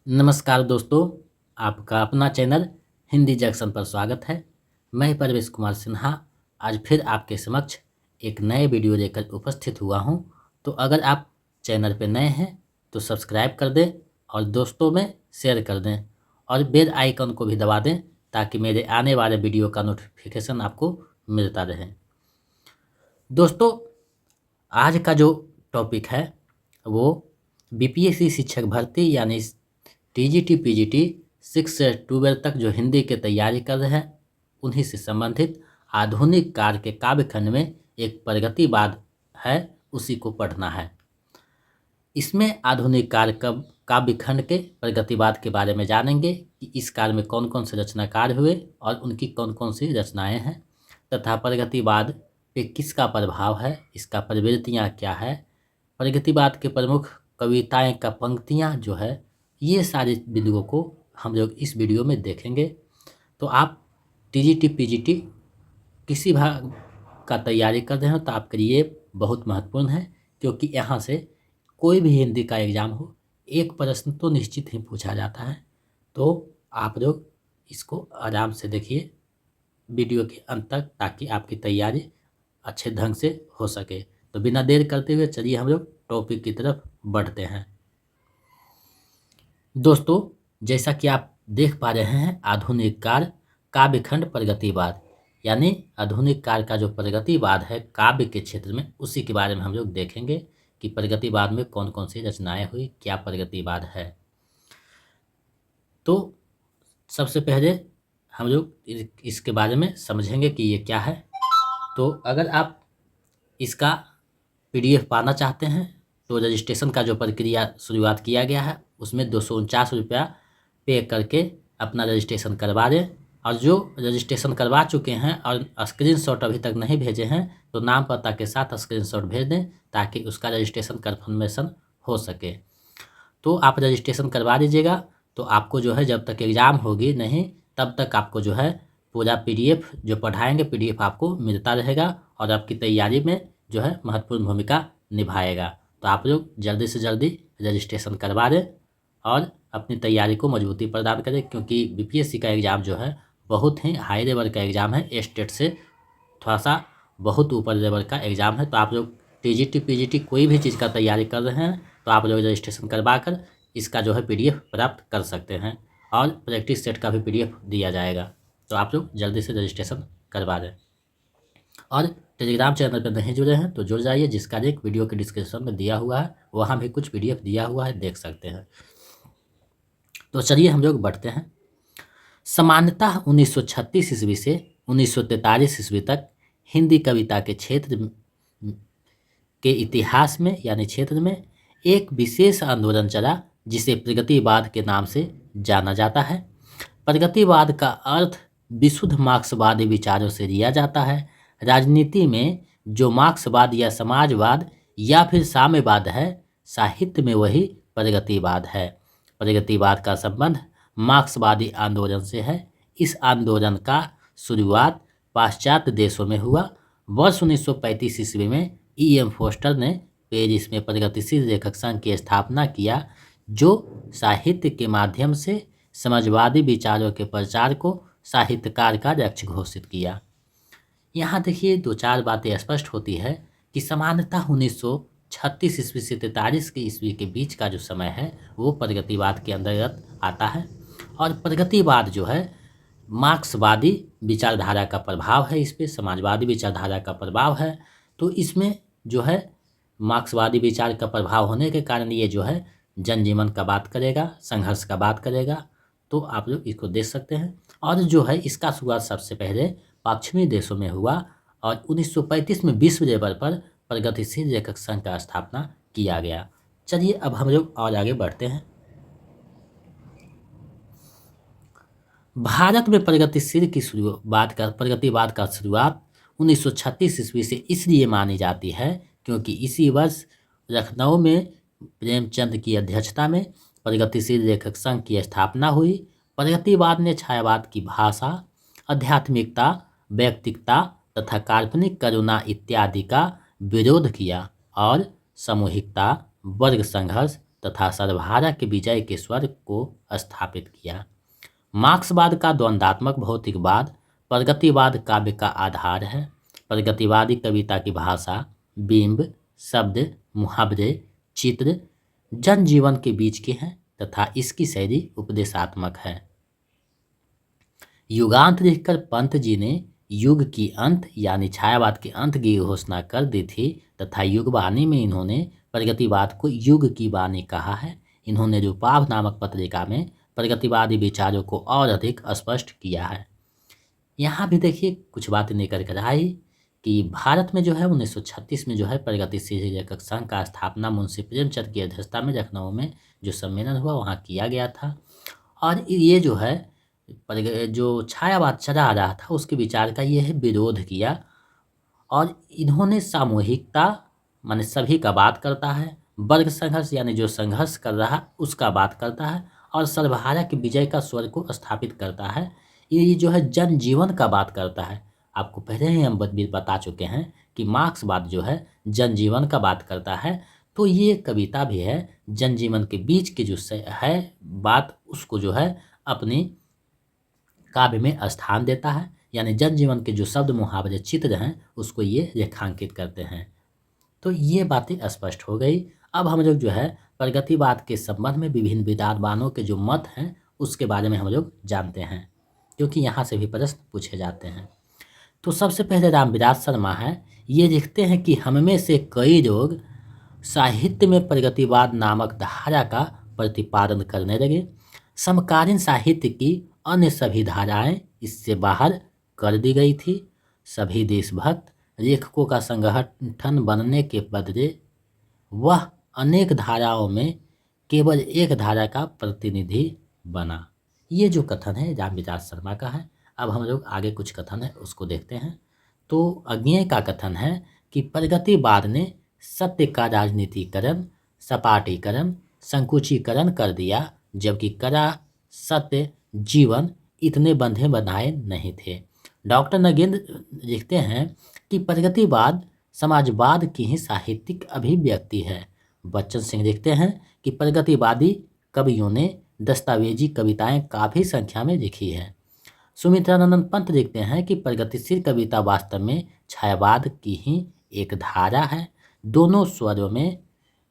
नमस्कार दोस्तों, आपका अपना चैनल हिंदी जंक्शन पर स्वागत है। मैं परवेश कुमार सिन्हा आज फिर आपके समक्ष एक नए वीडियो लेकर उपस्थित हुआ हूं। तो अगर आप चैनल पर नए हैं तो सब्सक्राइब कर दें और दोस्तों में शेयर कर दें और बेल आइकन को भी दबा दें ताकि मेरे आने वाले वीडियो का नोटिफिकेशन आपको मिलता रहे। दोस्तों, आज का जो टॉपिक है वो बीपीएससी शिक्षक भर्ती यानी टीजीटी पीजीटी 6 से 12 तक जो हिंदी की तैयारी कर रहे हैं उन्हीं से संबंधित आधुनिक काल के काव्यखंड में एक प्रगतिवाद है, उसी को पढ़ना है। इसमें आधुनिक काल काव्यखंड के प्रगतिवाद के बारे में जानेंगे कि इस काल में कौन कौन से रचनाकार हुए और उनकी कौन कौन सी रचनाएं हैं तथा प्रगतिवाद पे किसका प्रभाव है, इसका प्रवृत्तियाँ क्या है, प्रगतिवाद के प्रमुख कविताएं का पंक्तियाँ जो है, ये सारी बिंदुओं को हम लोग इस वीडियो में देखेंगे। तो आप टीजीटी पीजीटी किसी भाग का तैयारी कर रहे हो तो आपके लिए बहुत महत्वपूर्ण है, क्योंकि यहाँ से कोई भी हिंदी का एग्ज़ाम हो एक प्रश्न तो निश्चित ही पूछा जाता है। तो आप लोग इसको आराम से देखिए वीडियो के अंत तक, ताकि आपकी तैयारी अच्छे ढंग से हो सके। तो बिना देर करते हुए चलिए हम लोग टॉपिक की तरफ बढ़ते हैं। दोस्तों, जैसा कि आप देख पा रहे हैं, आधुनिक काल काव्यखंड प्रगतिवाद यानी आधुनिक काल का जो प्रगतिवाद है काव्य के क्षेत्र में, उसी के बारे में हम लोग देखेंगे कि प्रगतिवाद में कौन कौन सी रचनाएं हुई, क्या प्रगतिवाद है। तो सबसे पहले हम लोग इसके बारे में समझेंगे कि ये क्या है। तो अगर आप इसका पीडीएफ पाना चाहते हैं तो रजिस्ट्रेशन का जो प्रक्रिया शुरुआत किया गया है उसमें 249 रुपया पे करके अपना रजिस्ट्रेशन करवा दें। और जो रजिस्ट्रेशन करवा चुके हैं और स्क्रीनशॉट अभी तक नहीं भेजे हैं तो नाम पता के साथ स्क्रीनशॉट भेज दें ताकि उसका रजिस्ट्रेशन कन्फर्मेशन हो सके। तो आप रजिस्ट्रेशन करवा दीजिएगा। तो आपको जो है जब तक एग्ज़ाम होगी नहीं तब तक आपको जो है पूरा पीडीएफ जो पढ़ाएंगे पीडीएफ आपको मिलता रहेगा और आपकी तैयारी में जो है महत्वपूर्ण भूमिका निभाएगा। तो आप लोग जल्दी से जल्दी रजिस्ट्रेशन करवा दें और अपनी तैयारी को मजबूती प्रदान करें, क्योंकि बीपीएससी का एग्ज़ाम जो है बहुत ही हाई लेवल का एग्ज़ाम है, स्टेट से थोड़ा सा बहुत ऊपर लेवल का एग्ज़ाम है। तो आप लोग टीजीटी पीजीटी कोई भी चीज़ का तैयारी कर रहे हैं तो आप लोग रजिस्ट्रेशन करवा कर इसका जो है पीडीएफ प्राप्त कर सकते हैं और प्रैक्टिस सेट का भी पीडीएफ दिया जाएगा। तो आप लोग जल्दी से रजिस्ट्रेशन करवा दें। और टेलीग्राम चैनल पर नहीं जुड़े हैं तो जुड़ जाइए, जिसका लिंक वीडियो के डिस्क्रिप्शन में दिया हुआ है, वहाँ भी कुछ पीडीएफ दिया हुआ है, देख सकते हैं। तो चलिए हम लोग बढ़ते हैं। सामान्यतः 1936 ईस्वी से 1943 ईस्वी तक हिंदी कविता के क्षेत्र के इतिहास में यानी क्षेत्र में एक विशेष आंदोलन चला जिसे प्रगतिवाद के नाम से जाना जाता है। प्रगतिवाद का अर्थ विशुद्ध मार्क्सवादी विचारों से लिया जाता है। राजनीति में जो मार्क्सवाद या समाजवाद या फिर साम्यवाद है, साहित्य में वही प्रगतिवाद है। प्रगतिवाद का संबंध मार्क्सवादी आंदोलन से है। इस आंदोलन का शुरुआत पाश्चात्य देशों में हुआ। वर्ष 1935 ईस्वी में E.M. फोस्टर ने पेरिस में प्रगतिशील लेखक संघ की स्थापना किया, जो साहित्य के माध्यम से समाजवादी विचारों के प्रचार को साहित्यकार का लक्ष्य घोषित किया। यहाँ देखिए दो चार बातें स्पष्ट होती है कि सामान्यतः 1936 ईस्वी से 43 के ईस्वी के बीच का जो समय है वो प्रगतिवाद के अंतर्गत आता है। और प्रगतिवाद जो है मार्क्सवादी विचारधारा का प्रभाव है, इस पर समाजवादी विचारधारा का प्रभाव है। तो इसमें जो है मार्क्सवादी विचार का प्रभाव होने के कारण ये जो है जनजीवन का बात करेगा, संघर्ष का बात करेगा। तो आप लोग इसको देख सकते हैं। और जो है इसका शुरुआत सबसे पहले पश्चिमी देशों में हुआ और 1935 में विश्व लेवल पर प्रगतिशील लेखक संघ का स्थापना किया गया। चलिए अब हम लोग और आगे बढ़ते हैं। भारत में प्रगतिवाद का शुरुआत 1936 ईस्वी से इसलिए मानी जाती है क्योंकि इसी वर्ष लखनऊ में प्रेमचंद की अध्यक्षता में प्रगतिशील लेखक संघ की स्थापना हुई। प्रगतिवाद ने छायावाद की भाषा, आध्यात्मिकता, व्यक्तिकता तथा काल्पनिक करुणा इत्यादि का विरोध किया और सामूहिकता, वर्ग संघर्ष, तथा सर्वहारा के विजय के स्वर को स्थापित किया। मार्क्सवाद का द्वंद्वात्मक भौतिकवाद प्रगतिवाद काव्य का आधार है। प्रगतिवादी कविता की भाषा बिंब, शब्द, मुहावरे, चित्र जनजीवन के बीच के हैं तथा इसकी शैली उपदेशात्मक है। युगांत लिखकर पंत जी ने युग की अंत यानी छायावाद के अंत की घोषणा कर दी थी तथा युगवाणी में इन्होंने प्रगतिवाद को युग की वाणी कहा है। इन्होंने रूपाभ नामक पत्रिका में प्रगतिवादी विचारों को और अधिक स्पष्ट किया है। यहाँ भी देखिए कुछ बातें निकल कर आई कि भारत में जो है 1936 में जो है प्रगतिशील लेखक संघ का स्थापना मुंशी प्रेमचंद की अध्यक्षता में लखनऊ में जो सम्मेलन हुआ वहाँ किया गया था। और ये जो है जो छायावाद चला आ रहा था उसके विचार का ये है विरोध किया। और इन्होंने सामूहिकता माने सभी का बात करता है, वर्ग संघर्ष यानी जो संघर्ष कर रहा उसका बात करता है और सर्वहारा के विजय का स्वर को स्थापित करता है। ये जो है जनजीवन का बात करता है। आपको पहले ही हम बता चुके हैं कि मार्क्सवाद जो है जनजीवन का बात करता है, तो ये कविता भी है जनजीवन के बीच की जो है बात उसको जो है अपनी काव्य में स्थान देता है। यानी जनजीवन के जो शब्द मुहावरे चित्र हैं उसको ये रेखांकित करते हैं। तो ये बातें स्पष्ट हो गई। अब हम लोग जो है प्रगतिवाद के संबंध में विभिन्न विद्वानों के जो मत हैं उसके बारे में हम लोग जानते हैं, क्योंकि यहाँ से भी प्रश्न पूछे जाते हैं। तो सबसे पहले रामविलास शर्मा है, ये लिखते हैं कि हम में से कई लोग साहित्य में प्रगतिवाद नामक धारा का प्रतिपादन करने लगे। समकालीन साहित्य की अन्य सभी धाराएं इससे बाहर कर दी गई थी। सभी देशभक्त लेखकों का संगठन बनने के बदले वह अनेक धाराओं में केवल एक धारा का प्रतिनिधि बना। ये जो कथन है रामविलास शर्मा का है। अब हम लोग आगे कुछ कथन है उसको देखते हैं। तो अज्ञेय का कथन है कि प्रगतिवाद ने सत्य का राजनीतिकरण, सपाटीकरण, संकुचीकरण कर दिया, जबकि कड़ा सत्य जीवन इतने बंधे बनाए नहीं थे। डॉक्टर नगेंद्र लिखते हैं कि प्रगतिवाद समाजवाद की ही साहित्यिक अभिव्यक्ति है। बच्चन सिंह लिखते हैं कि प्रगतिवादी कवियों ने दस्तावेजी कविताएं काफ़ी संख्या में लिखी है। सुमित्रानंद पंत लिखते हैं कि प्रगतिशील कविता वास्तव में छायावाद की ही एक धारा है। दोनों स्वरों में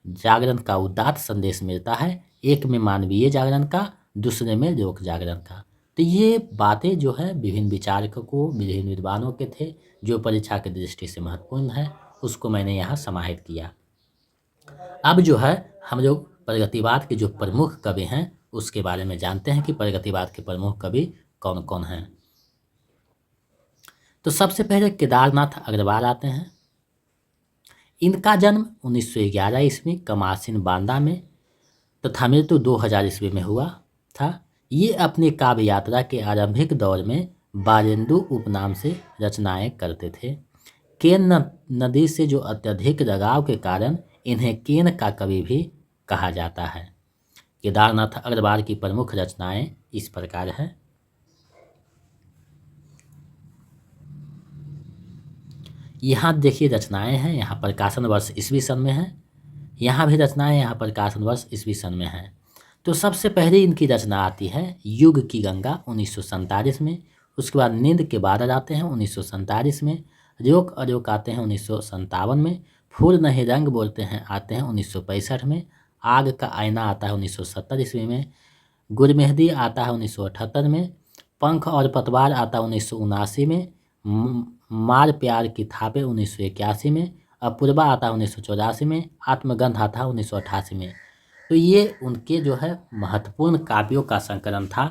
जागरण का उदात्त संदेश मिलता है, एक में मानवीय जागरण का, दूसरे में लोक जागरण का। तो ये बातें जो है विभिन्न विचारकों विभिन्न विद्वानों के थे जो परीक्षा की दृष्टि से महत्वपूर्ण है, उसको मैंने यहाँ समाहित किया। अब जो है हम लोग प्रगतिवाद के जो प्रमुख कवि हैं उसके बारे में जानते हैं कि प्रगतिवाद के प्रमुख कवि कौन कौन हैं। तो सबसे पहले केदारनाथ अग्रवाल आते हैं। इनका जन्म 1911 ईस्वी कमासिन बांदा में तथा मृत्यु 2000 ईस्वी में हुआ था। ये अपनी काव्य यात्रा के आरंभिक दौर में बारेंदु उपनाम से रचनाएं करते थे। केन नदी से जो अत्यधिक लगाव के कारण इन्हें केन का कवि भी कहा जाता है। केदारनाथ अग्रवाल की प्रमुख रचनाएं इस प्रकार हैं। यहाँ देखिए रचनाएं हैं, यहाँ प्रकाशन वर्ष ईस्वी सन में है, यहाँ भी रचनाएं यहाँ प्रकाशन वर्ष ईस्वी सन में है। तो सबसे पहले इनकी रचना आती है युग की गंगा 1947 में। उसके बाद नींद के बादल आते हैं 1947 में। रोक अरोक आते हैं 1957 में। फूल नहीं रंग बोलते हैं आते हैं 1965 में। आग का आईना आता है 1970 ईस्वी में। गुरमेहदी आता है 1978 में। पंख और पतवार आता है 1979 में। मार प्यार की थापे 1981 में। अपूर्वा आता है 1984 में। आत्मगंध आता है 1988 में। तो ये उनके जो है महत्वपूर्ण काव्यों का संकलन था।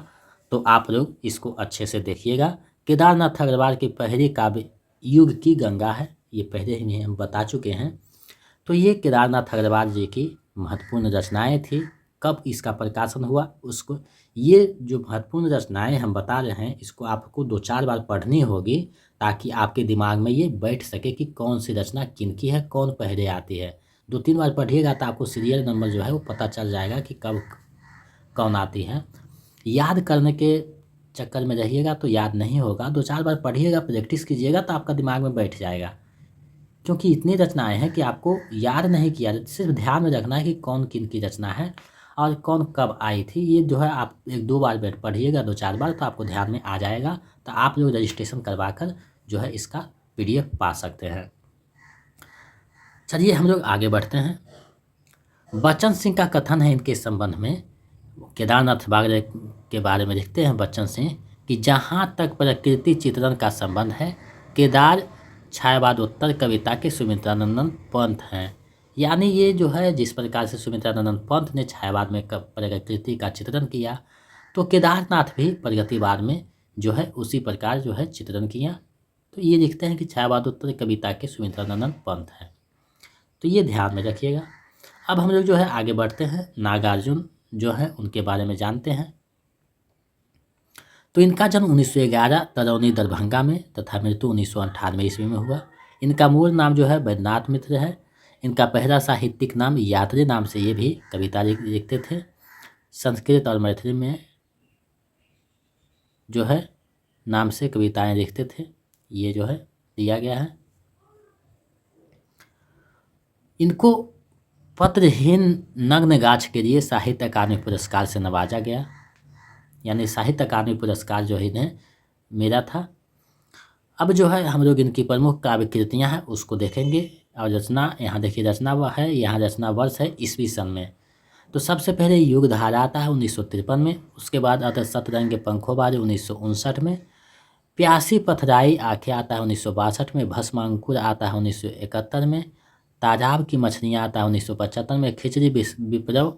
तो आप लोग इसको अच्छे से देखिएगा। केदारनाथ अग्रवाल की पहली काव्य युग की गंगा है, ये पहले ही हम बता चुके हैं। तो ये केदारनाथ अग्रवाल जी की महत्वपूर्ण रचनाएं थी। कब इसका प्रकाशन हुआ उसको, ये जो महत्वपूर्ण रचनाएं हम बता रहे हैं इसको आपको 2-4 बार पढ़नी होगी ताकि आपके दिमाग में ये बैठ सके कि कौन सी रचना किनकी है, कौन पहले आती है। 2-3 बार पढ़िएगा तो आपको सीरियल नंबर जो है वो पता चल जाएगा कि कब कौन आती है। याद करने के चक्कर में रहिएगा तो याद नहीं होगा। 2-4 बार पढ़िएगा, प्रैक्टिस कीजिएगा तो आपका दिमाग में बैठ जाएगा। क्योंकि इतनी रचनाएं हैं कि आपको याद नहीं किया, सिर्फ ध्यान में रखना है कि कौन किन की रचना है और कौन कब आई थी। ये जो है आप 1-2 बार बैठ पढ़िएगा, 2-4 बार, तो आपको ध्यान में आ जाएगा। तो आप लोग रजिस्ट्रेशन करवा कर जो है इसका PDF पा सकते हैं। चलिए हम लोग आगे बढ़ते हैं। बच्चन सिंह का कथन है इनके संबंध में, केदारनाथ बागड़े के बारे में लिखते हैं बच्चन सिंह कि जहाँ तक प्रकृति चित्रण का संबंध है, केदार छायावादोत्तर कविता के सुमित्रानंदन पंत हैं। यानी ये जो है जिस प्रकार से सुमित्रानंदन पंत ने छायावाद में प्रकृति का चित्रण किया, तो केदारनाथ भी प्रगतिवाद में जो है उसी प्रकार जो है चित्रण किया। तो ये लिखते हैं कि छायावादोत्तर कविता के सुमित्रानंदन पंत हैं। तो ये ध्यान में रखिएगा। अब हम लोग जो है आगे बढ़ते हैं, नागार्जुन जो है उनके बारे में जानते हैं। तो इनका जन्म 1911 तरौनी दरभंगा में तथा मृत्यु 1998 ईस्वी में हुआ। इनका मूल नाम जो है वैद्यनाथ मित्र है। इनका पहला साहित्यिक नाम यात्री नाम से ये भी कविता लिखते थे। संस्कृत और मैथिली में जो है नाम से कविताएं लिखते थे, ये जो है दिया गया है। इनको पत्रहीन नग्न गाछ के लिए साहित्य अकादमी पुरस्कार से नवाजा गया, यानी साहित्य अकादमी पुरस्कार जो इन्हें मिला था। अब जो है हम लोग इनकी प्रमुख काव्य कृतियाँ हैं उसको देखेंगे। और रचना यहाँ देखिए, रचना वह है, यहाँ रचना वर्ष है ईस्वी सन में। तो सबसे पहले युग धारा आता है 1953 में। उसके बाद आता है सतरंग के पंखों बारे 1959 में। प्यासी पथराई आंखें आता है 1962 में। भस्मांकुर आता है 1971 में। तालाब की मछलियाँ आता है 1975 में। खिचड़ी विप्लव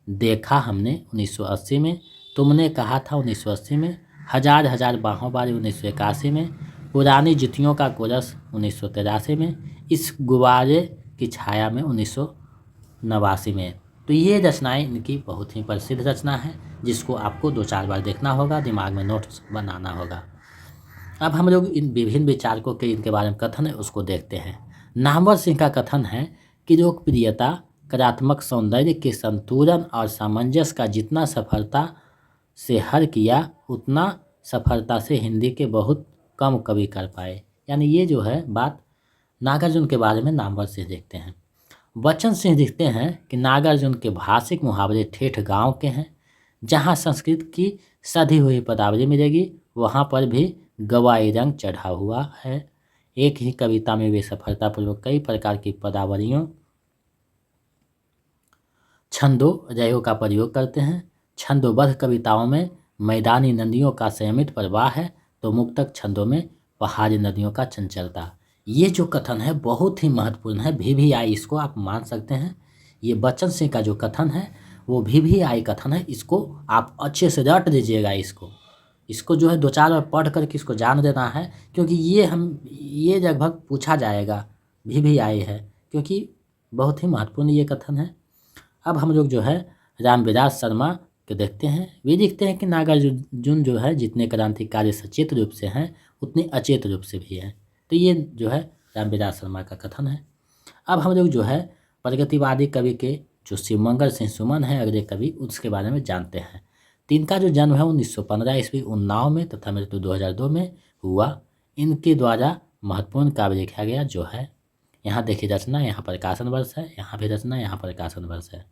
देखा हमने 1980 में। तुमने कहा था 1980 में। हजार हजार बाहों बारी 1981 में। पुरानी जुतियों का कोरस 1983 में। इस गुब्बारे की छाया में 1989 में। तो ये रचनाएं इनकी बहुत ही प्रसिद्ध रचना है, जिसको आपको 2-4 बार देखना होगा, दिमाग में नोट्स बनाना होगा। अब हम लोग इन विभिन्न विचारकों के इनके बारे में कथन है उसको देखते हैं। नामवर सिंह का कथन है कि लोकप्रियता, कलात्मक सौंदर्य के संतुलन और सामंजस्य का जितना सफलता से हल किया, उतना सफलता से हिंदी के बहुत कम कवि कर पाए। यानी ये जो है बात नागार्जुन के बारे में नामवर सिंह देखते हैं। बच्चन सिंह लिखते हैं कि नागार्जुन के भाषिक मुहावरे ठेठ गांव के हैं। जहां संस्कृत की सधी हुई पदावली मिलेगी, वहां पर भी गवाई रंग चढ़ा हुआ है। एक ही कविता में वे सफलतापूर्वक कई प्रकार की पदावलियों, छंदों, लयों का प्रयोग करते हैं। छंदोबद्ध कविताओं में मैदानी नदियों का संयमित प्रवाह है, तो मुक्तक छंदों में पहाड़ी नदियों का चंचलता। ये जो कथन है बहुत ही महत्वपूर्ण है। VVI इसको आप मान सकते हैं। ये बच्चन सिंह का जो कथन है वो VVI कथन है। इसको आप अच्छे से रट दीजिएगा। इसको जो है 2-4 बार पढ़ करके इसको जान देना है, क्योंकि ये लगभग पूछा जाएगा। VVI है क्योंकि बहुत ही महत्वपूर्ण ये कथन है। अब हम लोग जो है रामविलास शर्मा के देखते हैं। वे लिखते हैं कि नागार्जुन जो है जितने क्रांतिकारी सचेत रूप से हैं, उतने अचेत रूप से भी हैं। तो ये जो है रामविलास शर्मा का कथन है। अब हम लोग जो है प्रगतिवादी कवि के जो शिवमंगल सिंह सुमन है अगले कवि, उसके बारे में जानते हैं। तो इनका जो जन्म है 1915 ईस्वी उन्नाव में तथा मृत्यु 2002 में हुआ। इनके द्वारा महत्वपूर्ण काव्य लिखा गया जो है, यहाँ देखिए रचना, यहाँ प्रकाशन वर्ष है, यहाँ भी रचना, यहाँ प्रकाशन वर्ष है।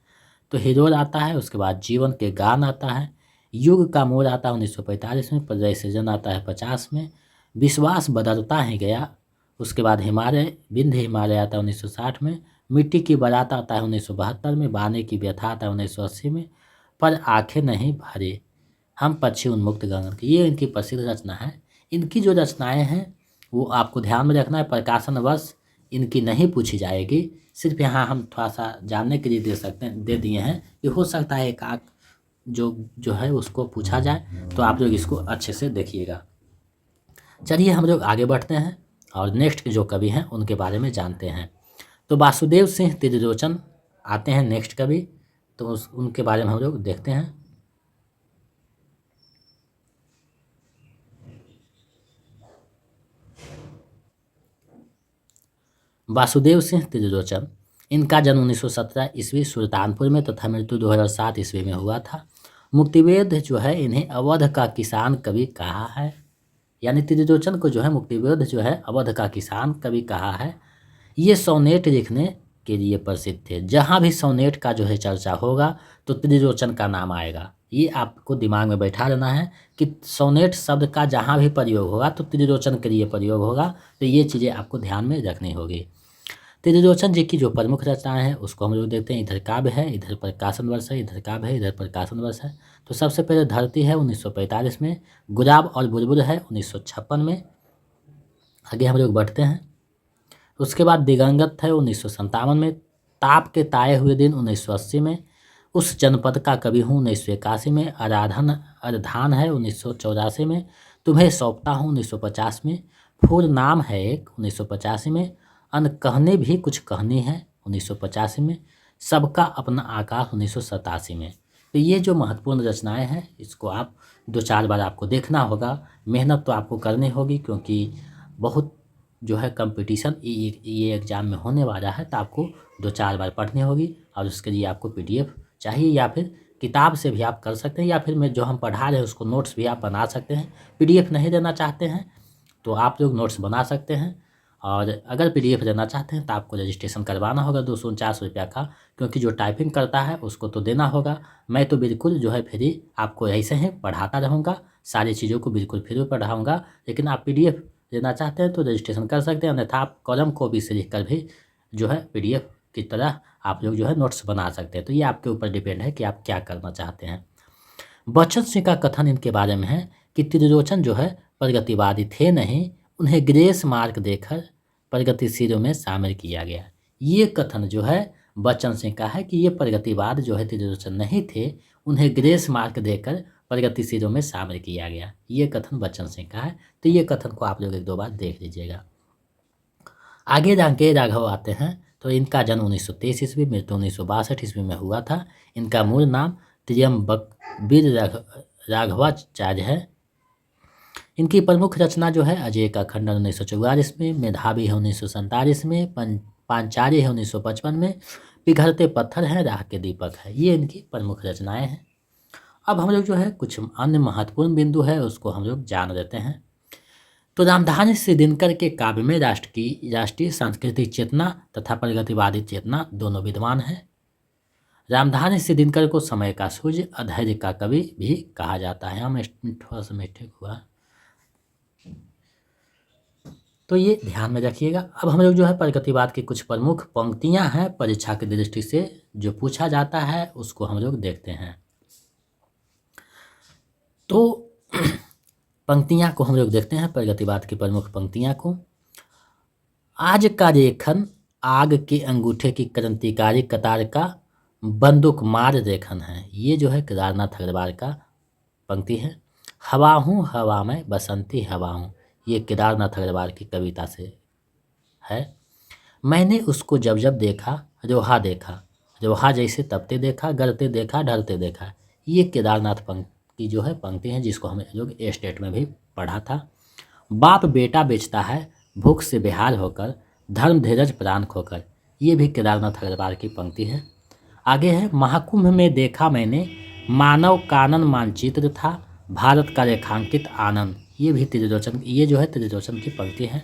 तो हिरोल आता है, उसके बाद जीवन के गान आता है। युग का मोड़ आता है 1945 में। प्रलय सृजन आता है 50 में। विश्वास बदलता है गया, उसके बाद हिमालय, विंध्य हिमालय आता है 1960 में। मिट्टी की बारात आता है 1972 में। बाने की व्यथा आता है 1980 में। पर आंखें नहीं भरे हम पक्षी उन्मुक्त गगन की, ये इनकी प्रसिद्ध रचना है। इनकी जो रचनाएं हैं वो आपको ध्यान में रखना है। प्रकाशन वर्ष इनकी नहीं पूछी जाएगी, सिर्फ यहाँ हम थोड़ा सा जानने के लिए दे दिए हैं कि हो सकता है एक आध जो है उसको पूछा जाए, तो आप लोग इसको अच्छे से देखिएगा। चलिए हम लोग आगे बढ़ते हैं और नेक्स्ट जो कवि हैं उनके बारे में जानते हैं। तो वासुदेव सिंह त्रिलोचन आते हैं नेक्स्ट कवि, तो उनके बारे में हम लोग देखते हैं। वासुदेव सिंह त्रिलोचन, इनका जन्म 1917 ईस्वी सुल्तानपुर में तथा मृत्यु 2007 ईस्वी में हुआ था। मुक्तिवेद जो है इन्हें अवध का किसान कवि कहा है। यानी त्रिलोचन को जो है मुक्तिवेद जो है अवध का किसान कवि कहा है। ये सोनेट लिखने के लिए प्रसिद्ध थे। जहाँ भी सोनेट का जो है चर्चा होगा तो त्रिलोचन का नाम आएगा। ये आपको दिमाग में बैठा लेना है कि सोनेट शब्द का जहाँ भी प्रयोग होगा तो त्रिलोचन के लिए प्रयोग होगा। तो ये चीज़ें आपको ध्यान में रखनी होगी। त्रिलोचन जी की जो प्रमुख रचनाएं हैं उसको हम लोग देखते हैं। इधर काव्य है, इधर प्रकाशन वर्ष है, इधर काव्य है, इधर प्रकाशन वर्ष है। तो सबसे पहले धरती है 1945 में, गुलाब और बुलबुल है 1956 में। आगे हम लोग बढ़ते हैं। उसके बाद दिगंगत है 1957 में, ताप के ताए हुए दिन 1980 में, उस जनपद का कवि हूँ 1981 में, अरधान है 1984 में, तुम्हें सौंपता हूँ 1950 में, फूल नाम है एक 1985 में, अनकहने भी कुछ कहनी है 1985 में, सबका अपना आकाश 1987 में। तो ये जो महत्वपूर्ण रचनाएं हैं इसको आप 2-4 बार आपको देखना होगा। मेहनत तो आपको करनी होगी क्योंकि बहुत जो है कंपटीशन ये एग्ज़ाम में होने वाला है। तो आपको 2-4 बार पढ़नी होगी और उसके लिए आपको PDF चाहिए या फिर किताब से भी आप कर सकते हैं, या फिर मैं जो हम पढ़ा रहे हैं उसको नोट्स भी आप बना सकते हैं। PDF नहीं देना चाहते हैं तो आप लोग नोट्स बना सकते हैं, और अगर PDF लेना चाहते हैं तो आपको रजिस्ट्रेशन करवाना होगा 249 रुपया का, क्योंकि जो टाइपिंग करता है उसको तो देना होगा। मैं तो बिल्कुल जो है फ्री आपको ऐसे ही पढ़ाता रहूँगा, सारी चीज़ों को बिल्कुल फ्री में पढ़ाऊँगा। लेकिन आप PDF लेना चाहते हैं तो रजिस्ट्रेशन कर सकते हैं, अन्यथा आप कलम कॉपी से लिख कर भी जो है PDF की तरह आप लोग जो है नोट्स बना सकते हैं। तो ये आपके ऊपर डिपेंड है कि आप क्या करना चाहते हैं। बच्चन सिंह का कथन इनके बारे में है कि त्रिलोचन जो है प्रगतिवादी थे नहीं, उन्हें ग्रेस मार्क देकर प्रगतिशीलों में शामिल किया गया। ये कथन जो है बच्चन सिंह का है कि ये प्रगतिवाद जो है त्रिलोचन नहीं थे, उन्हें ग्रेस मार्क देकर प्रगतिशीलों में शामिल किया गया। ये कथन बच्चन सिंह का है। तो ये कथन को आप लोग 1-2 बार देख लीजिएगा। आगे जाके राघव आते हैं। तो इनका जन्म 1923 ईस्वी, मृत्यु 1962 ईस्वी में हुआ था। इनका मूल नाम त्र्यंबकवीर राघवाचार्य है। इनकी प्रमुख रचना जो है अजय का खंडन 1944 में, मेधावी है 1947 में, पांचाली है 1955 में, पिघलते पत्थर है, राह के दीपक है। ये इनकी प्रमुख रचनाएं हैं। अब हम लोग जो है कुछ अन्य महत्वपूर्ण बिंदु है उसको हम लोग जान लेते हैं। तो रामधारी सिंह दिनकर के काव्य में राष्ट्रीय सांस्कृतिक चेतना तथा प्रगतिवादी चेतना दोनों विद्यमान है। रामधारी सिंह दिनकर को समय का सूर्य, अधैर्य का कवि भी कहा जाता है। हम थोड़ा सा मिस्टेक हुआ, तो ये ध्यान में रखिएगा। अब हम लोग जो है प्रगतिवाद की कुछ प्रमुख पंक्तियां हैं परीक्षा की दृष्टि से जो पूछा जाता है उसको हम लोग देखते हैं। तो पंक्तियां को हम लोग देखते हैं, प्रगतिवाद की प्रमुख पंक्तियां को। आज का रेखन आग के अंगूठे की क्रांतिकारी कतार का बंदूक मार रेखन है। ये जो है केदारनाथ अग्रवाल का पंक्ति है। हवा हूँ हवा में बसंती हवा हूँ, ये केदारनाथ अग्रवाल की कविता से है। मैंने उसको जब जब देखा रोहा देखा, रोहा जैसे तपते देखा, गलते देखा, ढलते देखा। ये केदारनाथ की जो है पंक्ति है जिसको हम लोग स्टेट में भी पढ़ा था। बाप बेटा बेचता है भूख से बेहाल होकर, धर्म धीरज प्राण खोकर। ये भी केदारनाथ अग्रवाल की पंक्ति है। आगे है, महाकुंभ में देखा मैंने मानव कानन मानचित्र था, भारत का रेखांकित आनंद। ये भी ये जो है त्रिलोचन की पंक्ति है।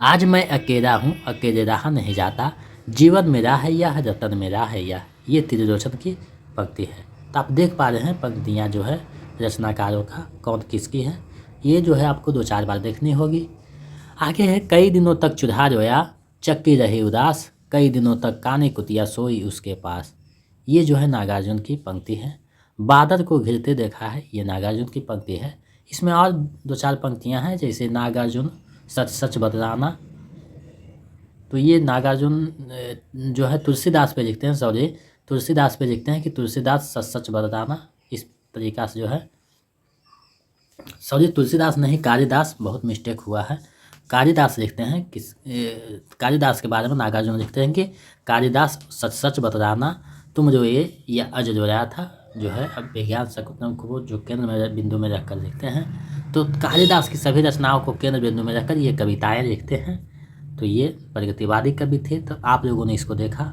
आज मैं अकेला हूँ अकेले रहा नहीं जाता, जीवन मेरा है यह रतन मेरा है यह। ये त्रिलोचन की पंक्ति है। तो आप देख पा रहे हैं पंक्तियाँ जो है रचनाकारों का कौन किसकी है। ये जो है आपको 2-4 बार देखनी होगी। आगे है, कई दिनों तक चूल्हा रोया चक्की रही उदास, कई दिनों तक काने कुतिया सोई उसके पास। ये जो है नागार्जुन की पंक्ति है। बादल को घिरते देखा है, ये नागार्जुन की पंक्ति है। इसमें और 2-4 पंक्तियां हैं जैसे नागार्जुन सच सच बतलाना। तो ये नागार्जुन जो है तुलसीदास पे लिखते हैं, तुलसीदास पे लिखते हैं कि तुलसीदास सच सच बतलाना। इस तरीका से जो है तुलसीदास नहीं कालिदास, बहुत मिस्टेक हुआ है। कालिदास लिखते हैं कालिदास के बारे में नागार्जुन लिखते हैं कि कालिदास सच सच बतलाना तुम रोए या अज रोया था। जो है अब विज्ञान शकुंतलम को जो केंद्र में बिंदु में रखकर लिखते हैं। तो कालिदास की सभी रचनाओं को केंद्र बिंदु में रखकर ये कविताएं लिखते हैं। तो ये प्रगतिवादी कवि थे। तो आप लोगों ने इसको देखा।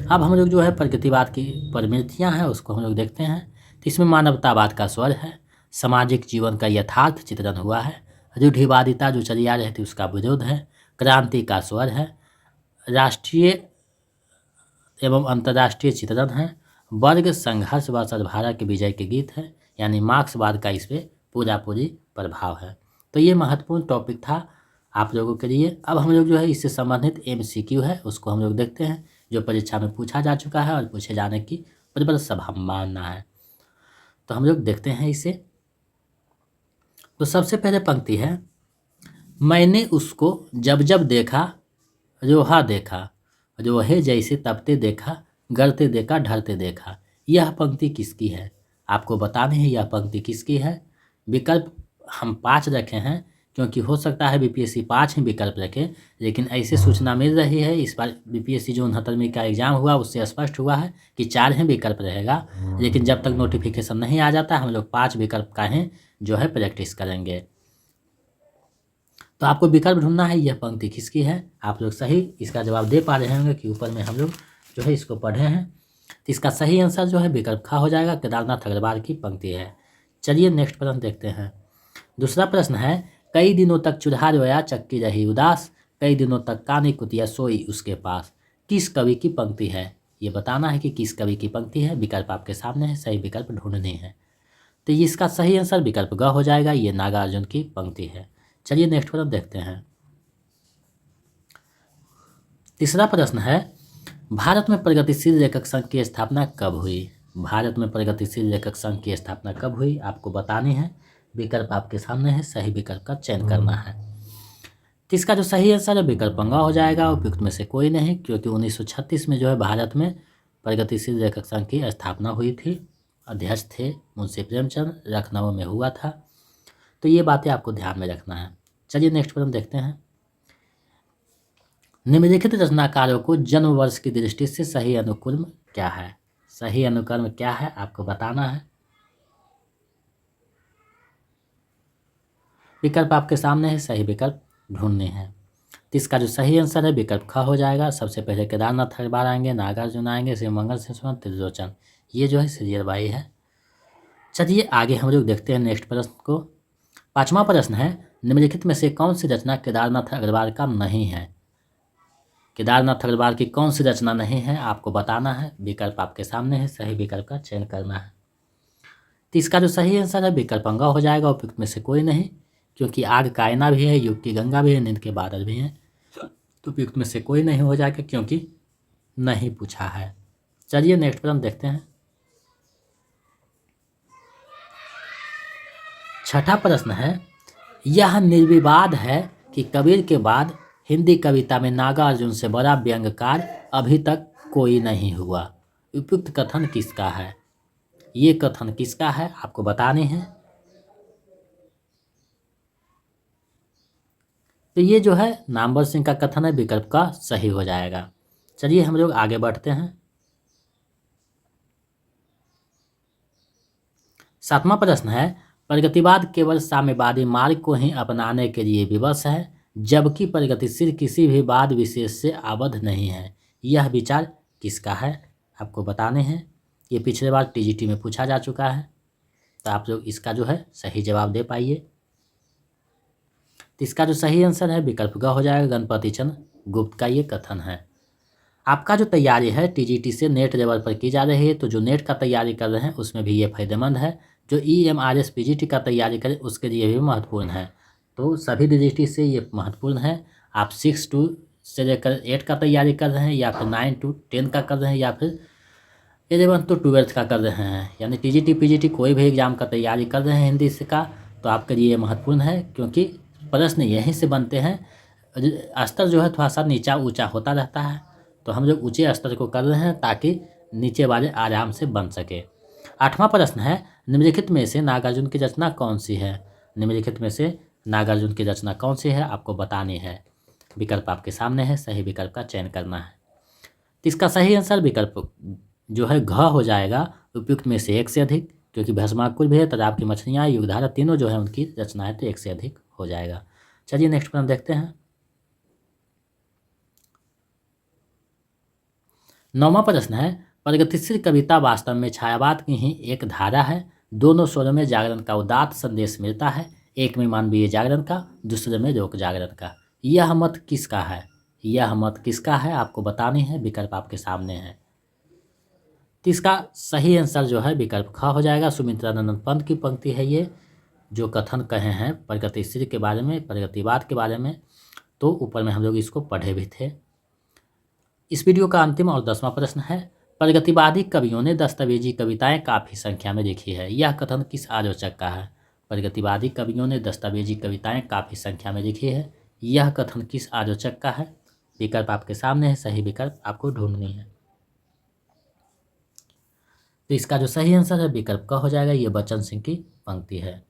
अब हम लोग जो है प्रगतिवाद की प्रवृत्तियाँ हैं उसको हम लोग देखते हैं। तो इसमें मानवतावाद का स्वर है, सामाजिक जीवन का यथार्थ चित्रण हुआ है, रूढ़िवादिता जो चली आ रही थी उसका विरोध है, क्रांति का स्वर है, राष्ट्रीय एवं अंतर्राष्ट्रीय चित्रण है। वर्ग संघर्ष व सद्भावना के विजय के गीत है, यानी मार्क्सवाद का इस पर पूरा पूरी प्रभाव है। तो ये महत्वपूर्ण टॉपिक था आप लोगों के लिए। अब हम लोग जो है इससे संबंधित MCQ है उसको हम लोग देखते हैं, जो परीक्षा में पूछा जा चुका है और पूछे जाने की प्रबल संभावना है। तो हम लोग देखते हैं इसे। तो सबसे पहले पंक्ति है, मैंने उसको जब जब देखा रोहा देखा, रोहे जैसे तपते देखा, गलते देखा, ढलते देखा। यह पंक्ति किसकी है? आपको बताने हैं यह पंक्ति किसकी है। विकल्प हम 5 रखे हैं, क्योंकि हो सकता है BPSC 5 ही विकल्प रखे, लेकिन ऐसे सूचना मिल रही है इस बार BPSC जो 69वीं का एग्जाम हुआ उससे स्पष्ट हुआ है कि 4 ही विकल्प रहेगा। लेकिन जब तक नोटिफिकेशन नहीं आ जाता हम लोग 5 विकल्प का ही जो है प्रैक्टिस करेंगे। तो आपको विकल्प ढूंढना है यह पंक्ति किसकी है। आप लोग सही इसका जवाब दे पा रहे होंगे कि ऊपर में हम लोग जो है इसको पढ़े हैं। तो इसका सही आंसर जो है विकल्प ख हो जाएगा, केदारनाथ अग्रवाल की पंक्ति है। चलिए नेक्स्ट प्रश्न देखते हैं। दूसरा प्रश्न है, कई दिनों तक चूल्हा रोया चक्की रही उदास, कई दिनों तक कानी कुतिया सोई उसके पास। किस कवि की पंक्ति है? ये बताना है कि किस कवि की पंक्ति है। विकल्प आपके सामने है, सही विकल्प ढूंढने हैं। तो इसका सही आंसर विकल्प ग हो जाएगा, ये नागार्जुन की पंक्ति है। चलिए नेक्स्ट प्रश्न देखते हैं। तीसरा प्रश्न है, भारत में प्रगतिशील लेखक संघ की स्थापना कब हुई? भारत में प्रगतिशील लेखक संघ की स्थापना कब हुई आपको बतानी है। विकल्प आपके सामने है, सही विकल्प का चयन करना है। तो इसका जो सही आंसर है विकल्प ग हो जाएगा, उपयुक्त में से कोई नहीं, क्योंकि 1936 में जो है भारत में प्रगतिशील लेखक संघ की स्थापना हुई थी। अध्यक्ष थे मुंशी प्रेमचंद, लखनऊ में हुआ था। तो ये बातें आपको ध्यान में रखना है। चलिए नेक्स्ट प्रश्न देखते हैं। निम्नलिखित रचनाकारों को जन्म वर्ष की दृष्टि से सही अनुक्रम क्या है? सही अनुक्रम क्या है आपको बताना है। विकल्प आपके सामने है, सही विकल्प ढूंढने हैं। तो इसका जो सही आंसर है विकल्प ख हो जाएगा। सबसे पहले केदारनाथ अग्रवाल आएंगे, नागार्जुन आएंगे, शिवमंगल सिंह, त्रिलोचन। ये जो है सीरियल बाई है। चलिए आगे हम लोग देखते हैं नेक्स्ट प्रश्न को। 5वां प्रश्न है, निम्नलिखित में से कौन सी रचना केदारनाथ अग्रवाल का नहीं है? केदारनाथ अग्रवाल की कौन सी रचना नहीं है आपको बताना है। विकल्प आपके सामने है, सही विकल्प का चयन करना है। तो इसका जो सही आंसर है विकल्प अंगा हो जाएगा, उपयुक्त में से कोई नहीं, क्योंकि आग का आईना भी है, युग की गंगा भी है, नींद के बादल भी हैं। तो उपयुक्त में से कोई नहीं हो जाएगा, क्योंकि नहीं पूछा है। चलिए नेक्स्ट प्रश्न देखते हैं। 6ठा प्रश्न है, यह निर्विवाद है कि कबीर के बाद हिंदी कविता में नागार्जुन से बड़ा व्यंग्यकार अभी तक कोई नहीं हुआ। उपयुक्त कथन किसका है? ये कथन किसका है आपको बताने हैं। तो ये जो है नामवर सिंह का कथन है, विकल्प का सही हो जाएगा। चलिए हम लोग आगे बढ़ते हैं। 7वां प्रश्न है, प्रगतिवाद केवल साम्यवादी मार्ग को ही अपनाने के लिए विवश है, जबकि प्रगतिशील किसी भी वाद विशेष से आबद्ध नहीं है। यह विचार किसका है आपको बताने हैं। ये पिछले बार TGT में पूछा जा चुका है, तो आप लोग इसका जो है सही जवाब दे पाइए। तो इसका जो सही आंसर है विकल्प ग हो जाएगा, गणपति चंद्र गुप्त का ये कथन है। आपका जो तैयारी है TGT से नेट लेवल पर की जा रही है, तो जो नेट का तैयारी कर रहे हैं उसमें भी ये फायदेमंद है। जो EMRS PGT का तैयारी करें उसके लिए भी महत्वपूर्ण है। तो सभी दृष्टि से ये महत्वपूर्ण है। आप 6 to से लेकर 8 का तैयारी कर रहे हैं, या फिर 9 to 10 का कर रहे हैं, या फिर 11 to 12 का कर रहे हैं, यानी TGT PGT कोई भी एग्जाम का तैयारी कर रहे हैं हिंदी से का, तो आपके लिए महत्वपूर्ण है, क्योंकि प्रश्न यहीं से बनते हैं। स्तर जो है थोड़ा सा नीचा ऊंचा होता रहता है, तो हम लोग ऊंचे स्तर को कर रहे हैं ताकि नीचे वाले आराम से बन सके। 8वां प्रश्न है, निम्नलिखित में से नागार्जुन की रचना कौन सी है? निम्नलिखित में से नागार्जुन की रचना कौन सी है आपको बतानी है। विकल्प आपके सामने है, सही विकल्प का चयन करना है। तो इसका सही आंसर विकल्प जो है घ हो जाएगा, उपयुक्त में से 1 से अधिक, क्योंकि भस्माकुल भी है, तालाब की मछलियाँ, युगधारा, तीनों जो है उनकी रचना है, तो 1 से अधिक हो जाएगा। चलिए नेक्स्ट प्रश्न देखते हैं। 9वां प्रश्न है, प्रगतिशील कविता वास्तव में छायावाद की ही एक धारा है, दोनों स्वरों में जागरण का उदात्त संदेश मिलता है, एक में मानवीय जागरण का, दूसरे में लोक जागरण का। यह मत किसका है? यह मत किसका है आपको बतानी है, विकल्प आपके सामने है। तो इसका सही आंसर जो है विकल्प ख हो जाएगा। सुमित्रानंद पंत की पंक्ति है ये, जो कथन कहे हैं प्रगतिशील के बारे में, प्रगतिवाद के बारे में। तो ऊपर में हम लोग इसको पढ़े भी थे। इस वीडियो का अंतिम और 10वां प्रश्न है, प्रगतिवादी कवियों ने दस्तावेजी कविताएं काफ़ी संख्या में लिखी है, यह कथन किस आलोचक का है? प्रगतिवादी कवियों ने दस्तावेजी कविताएं काफ़ी संख्या में लिखी है, यह कथन किस आलोचक का है? विकल्प आपके सामने है, सही विकल्प आपको ढूंढनी है। तो इसका जो सही आंसर है विकल्प का हो जाएगा, ये बच्चन सिंह की पंक्ति है।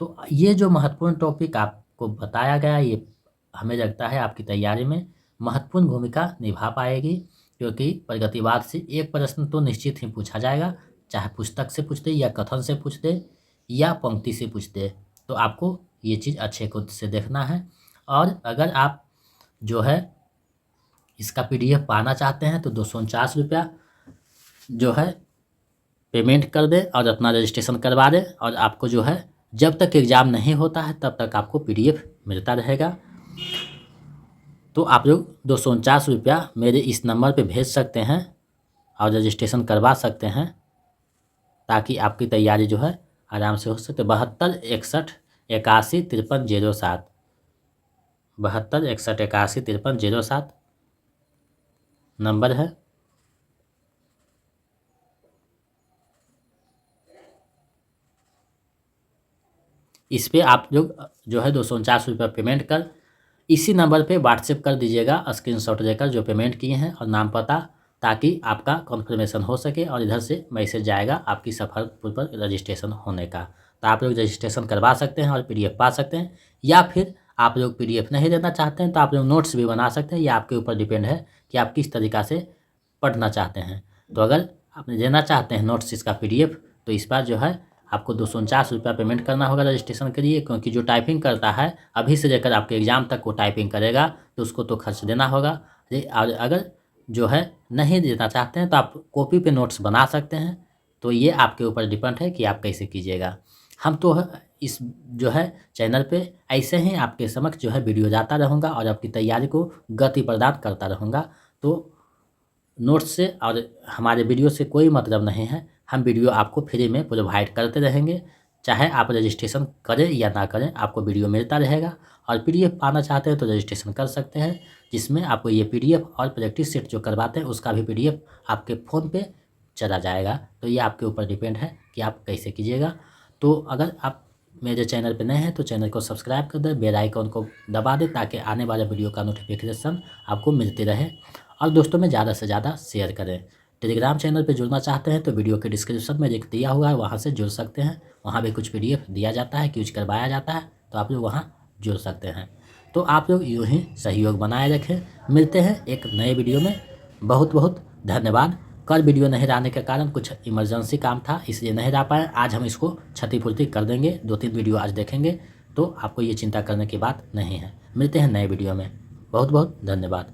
तो ये जो महत्वपूर्ण टॉपिक आपको बताया गया, ये हमें लगता है आपकी तैयारी में महत्वपूर्ण भूमिका निभा पाएगी, क्योंकि प्रगतिवाद से एक प्रश्न तो निश्चित ही पूछा जाएगा, चाहे पुस्तक से पूछ दे या कथन से पूछ दे या पंक्ति से पूछ दे। तो आपको ये चीज़ अच्छे को से देखना है। और अगर आप जो है इसका PDF पाना चाहते हैं तो 249 रुपया जो है पेमेंट कर दें और अपना रजिस्ट्रेशन करवा दें, और आपको जो है जब तक एग्ज़ाम नहीं होता है तब तक आपको PDF मिलता रहेगा। तो आप लोग 249 रुपया मेरे इस नंबर पे भेज सकते हैं और रजिस्ट्रेशन करवा सकते हैं, ताकि आपकी तैयारी जो है आराम से हो सके। 72 61 81 53 07, 72 61 81 53 07 नंबर है। इस पे आप लोग जो है 249 रुपये पेमेंट कर इसी नंबर पे व्हाट्सएप कर दीजिएगा स्क्रीनशॉट लेकर जो पेमेंट किए हैं और नाम पता, ताकि आपका कॉन्फर्मेशन हो सके और इधर से मैसेज जाएगा आपकी सफलपूर्वक रजिस्ट्रेशन होने का। तो आप लोग रजिस्ट्रेशन करवा सकते हैं और PDF पा सकते हैं, या फिर आप लोग PDF नहीं लेना चाहते हैं तो आप लोग नोट्स भी बना सकते हैं। ये आपके ऊपर डिपेंड है कि आप किस तरीक़ा से पढ़ना चाहते हैं। तो अगर आप लेना चाहते हैं नोट्स इसका PDF, तो इस बार जो है आपको 249 रुपया पेमेंट करना होगा रजिस्ट्रेशन के लिए, क्योंकि जो टाइपिंग करता है अभी से लेकर आपके एग्ज़ाम तक वो टाइपिंग करेगा, तो उसको तो खर्च देना होगा। और अगर जो है नहीं देना चाहते हैं तो आप कॉपी पे नोट्स बना सकते हैं। तो ये आपके ऊपर डिपेंड है कि आप कैसे कीजिएगा। हम तो इस जो है चैनल पे ऐसे ही आपके समक्ष जो है वीडियो जाता रहूँगा और आपकी तैयारी को गति प्रदान करता रहूँगा। तो नोट्स से और हमारे वीडियो से कोई मतलब नहीं है, हम वीडियो आपको फ्री में प्रोवाइड करते रहेंगे। चाहे आप रजिस्ट्रेशन करें या ना करें, आपको वीडियो मिलता रहेगा। और PDF पाना चाहते हैं तो रजिस्ट्रेशन कर सकते हैं, जिसमें आपको ये PDF और प्रैक्टिस सेट जो करवाते हैं उसका भी PDF आपके फ़ोन पे चला जाएगा। तो ये आपके ऊपर डिपेंड है कि आप कैसे कीजिएगा। तो अगर आप मेरे चैनल पे नए हैं तो चैनल को सब्सक्राइब कर दें, बेल आइकन को दबा दें, ताकि आने वाले वीडियो का नोटिफिकेशन आपको मिलते रहे। और दोस्तों में ज़्यादा से ज़्यादा शेयर करें। टेलीग्राम चैनल पे जुड़ना चाहते हैं तो वीडियो के डिस्क्रिप्शन में लिंक दिया हुआ है, वहाँ से जुड़ सकते हैं। वहाँ भी कुछ PDF दिया जाता है, क्यूज करवाया जाता है, तो आप लोग वहाँ जुड़ सकते हैं। तो आप लोग यूँ ही सहयोग बनाए रखें। मिलते हैं एक नए वीडियो में। बहुत बहुत धन्यवाद। कल वीडियो नहीं रहने के कारण कुछ इमरजेंसी काम था, इसलिए नहीं रह पाए। आज हम इसको क्षतिपूर्ति कर देंगे, 2-3 वीडियो आज देखेंगे, तो आपको ये चिंता करने की बात नहीं है। मिलते हैं नए वीडियो में। बहुत बहुत धन्यवाद।